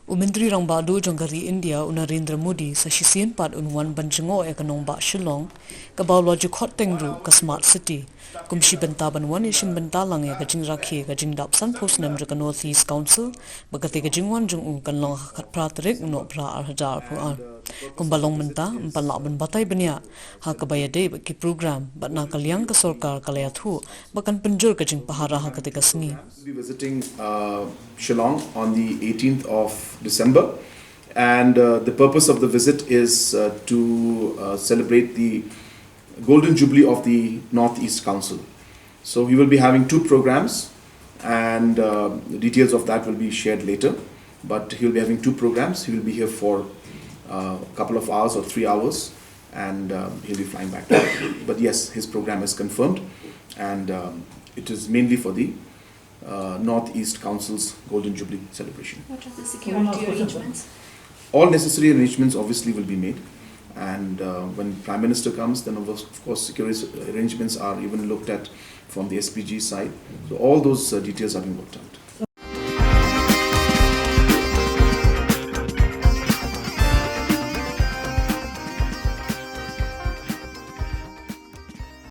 Myntri Rangbah Jongari India narendra Modi sa sien pat unwan ban Jngoh nongbah Shillong kaba khot teng ka smart city kumshi bynta banwan shim bynta lang jing rakhe jing san snem North East Council bagate jingwan jong kan long Tarik nohprah hajar puan Kumba long mynta batai bniah ha kaba iadei ki program batna liang ka sorkar iathuh bakan pynjur jing pahara sngi. We'll be visiting Shillong on the 18th of December, and the purpose of the visit is to celebrate the Golden Jubilee of the Northeast Council. So we will be having two programs, and the details of that will be shared later. But he will be having two programs. He will be here for a couple of hours or 3 hours, and he'll be flying back. But yes, his program is confirmed, and it is mainly for the Northeast Council's Golden Jubilee celebration. What are the security arrangements? All necessary arrangements obviously will be made, and when Prime Minister comes, then of course security arrangements are even looked at from the SPG side. So all those details are being worked on.